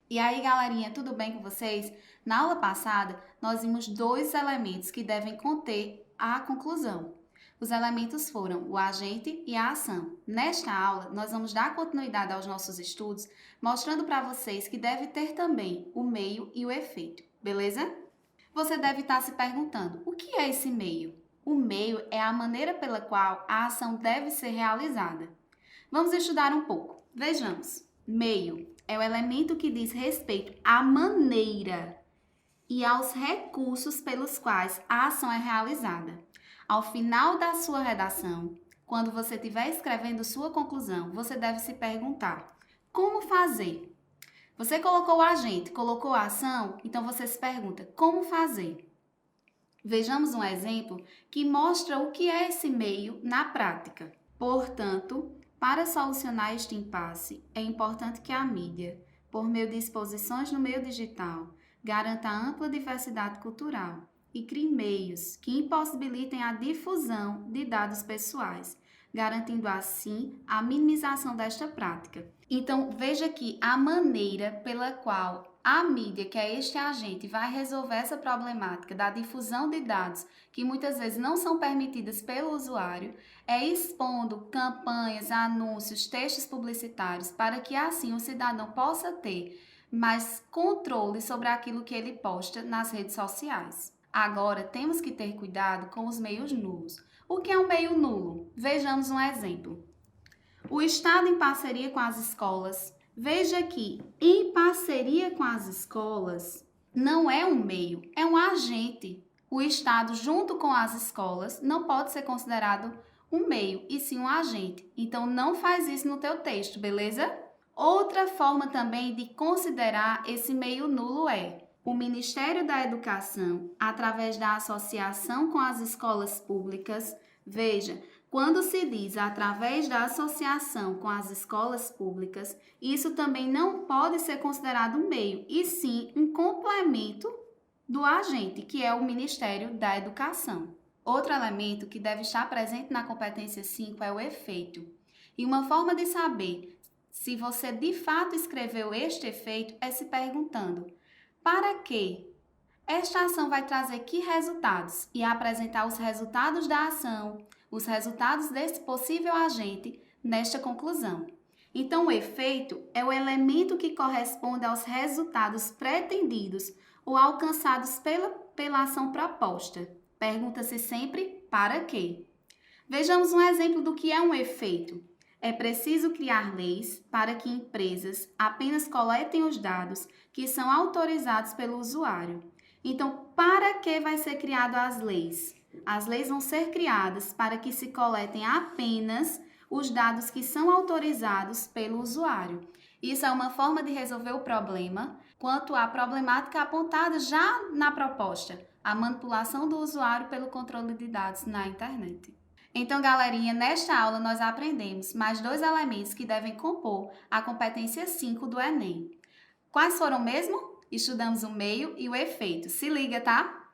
E aí, galerinha, tudo bem com vocês? Na aula passada, nós vimos dois elementos que devem conter a conclusão. Os elementos foram o agente e a ação. Nesta aula, nós vamos dar continuidade aos nossos estudos, mostrando para vocês que deve ter também o meio e o efeito, beleza? Você deve estar se perguntando, o que é esse meio? O meio é a maneira pela qual a ação deve ser realizada. Vamos estudar um pouco. Vejamos. Meio é o elemento que diz respeito à maneira e aos recursos pelos quais a ação é realizada. Ao final da sua redação, quando você estiver escrevendo sua conclusão, você deve se perguntar: como fazer? Você colocou o agente, colocou a ação, então você se pergunta: como fazer? Vejamos um exemplo que mostra o que é esse meio na prática. Portanto, para solucionar este impasse, é importante que a mídia, por meio de exposições no meio digital, garanta ampla diversidade cultural e crie meios que impossibilitem a difusão de dados pessoais, garantindo assim a minimização desta prática. Então, veja que a maneira pela qual a mídia, que é este agente, vai resolver essa problemática da difusão de dados que muitas vezes não são permitidas pelo usuário, é expondo campanhas, anúncios, textos publicitários para que assim o cidadão possa ter mais controle sobre aquilo que ele posta nas redes sociais. Agora, temos que ter cuidado com os meios nulos. O que é um meio nulo? Vejamos um exemplo. O Estado, em parceria com as escolas, veja que em parceria com as escolas não é um meio, é um agente. O Estado, junto com as escolas, não pode ser considerado um meio, e sim um agente. Então, não faz isso no teu texto, beleza? Outra forma também de considerar esse meio nulo é o Ministério da Educação, através da associação com as escolas públicas. Veja, quando se diz através da associação com as escolas públicas, isso também não pode ser considerado um meio, e sim um complemento do agente, que é o Ministério da Educação. Outro elemento que deve estar presente na competência 5 é o efeito. E uma forma de saber se você de fato escreveu este efeito é se perguntando: para quê? Esta ação vai trazer que resultados? E apresentar os resultados da ação, os resultados desse possível agente nesta conclusão. Então, o efeito é o elemento que corresponde aos resultados pretendidos ou alcançados pela ação proposta. Pergunta-se sempre para quê? Vejamos um exemplo do que é um efeito. É preciso criar leis para que empresas apenas coletem os dados que são autorizados pelo usuário. Então, para que vai ser criado as leis? As leis vão ser criadas para que se coletem apenas os dados que são autorizados pelo usuário. Isso é uma forma de resolver o problema quanto à problemática apontada já na proposta, a manipulação do usuário pelo controle de dados na internet. Então, galerinha, nesta aula nós aprendemos mais dois elementos que devem compor a competência 5 do Enem. Quais foram mesmo? Estudamos o meio e o efeito. Se liga, tá?